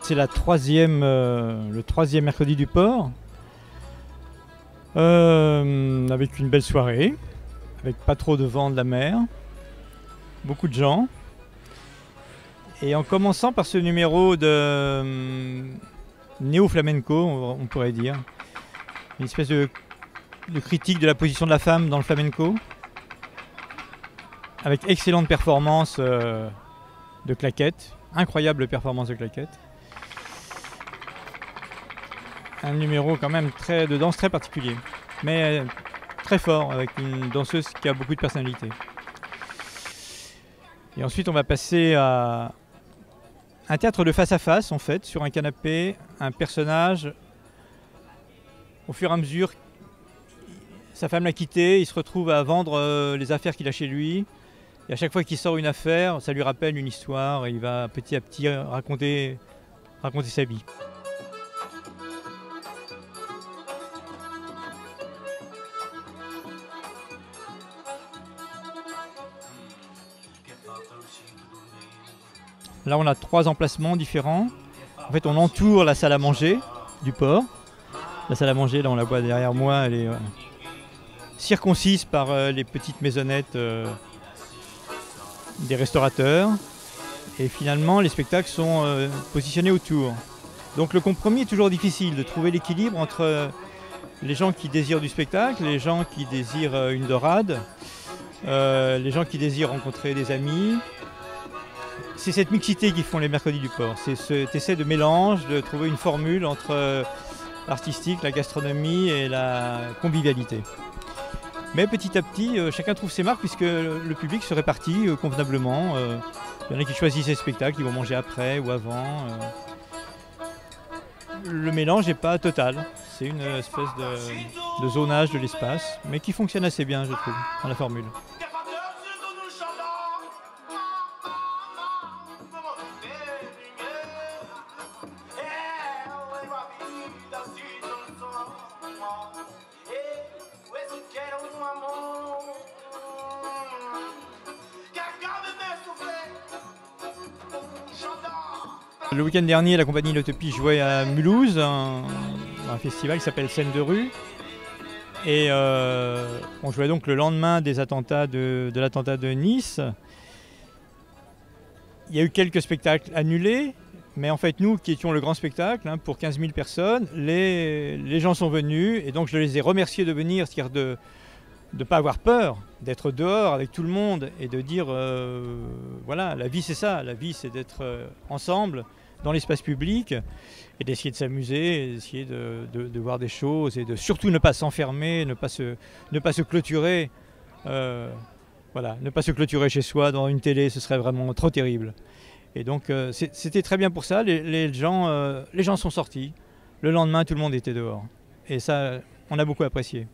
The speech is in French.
c'est le troisième mercredi du port, avec une belle soirée, avec pas trop de vent de la mer, beaucoup de gens. Et en commençant par ce numéro de néo-flamenco, on pourrait dire, une espèce de critique de la position de la femme dans le flamenco, avec excellente performance de claquettes, incroyable performance de claquettes. Un numéro quand même de danse très particulier, mais très fort, avec une danseuse qui a beaucoup de personnalité. Et ensuite on va passer à un théâtre de face à face, en fait, sur un canapé, un personnage, au fur et à mesure, sa femme l'a quitté, il se retrouve à vendre les affaires qu'il a chez lui. Et à chaque fois qu'il sort une affaire, ça lui rappelle une histoire et il va petit à petit raconter sa vie. Là, on a 3 emplacements différents. En fait, on entoure la salle à manger du port. La salle à manger, là, on la voit derrière moi, elle est circoncise par les petites maisonnettes des restaurateurs. Et finalement, les spectacles sont positionnés autour. Donc le compromis est toujours difficile, de trouver l'équilibre entre les gens qui désirent du spectacle, les gens qui désirent une dorade, les gens qui désirent rencontrer des amis. C'est cette mixité qui font les mercredis du port. C'est cet essai de mélange, de trouver une formule entre l'artistique, la gastronomie et la convivialité. Mais petit à petit, chacun trouve ses marques puisque le public se répartit convenablement. Il y en a qui choisissent les spectacles, ils vont manger après ou avant. Le mélange n'est pas total. C'est une espèce de zonage de l'espace, mais qui fonctionne assez bien, je trouve, dans la formule. Le week-end dernier, la compagnie L'Utopie jouait à Mulhouse, un festival qui s'appelle Scène de rue. Et on jouait donc le lendemain des attentats de l'attentat de Nice. Il y a eu quelques spectacles annulés, mais en fait nous qui étions le grand spectacle, pour 15 000 personnes, les gens sont venus et donc je les ai remerciés de venir, c'est-à-dire de ne pas avoir peur, d'être dehors avec tout le monde et de dire voilà, la vie c'est ça, la vie c'est d'être ensemble dans l'espace public et d'essayer de s'amuser, d'essayer de voir des choses et de surtout ne pas s'enfermer, ne pas se clôturer. Voilà, ne pas se clôturer chez soi dans une télé, ce serait vraiment trop terrible. Et donc c'était très bien pour ça, les gens sont sortis. Le lendemain, tout le monde était dehors. Et ça, on a beaucoup apprécié.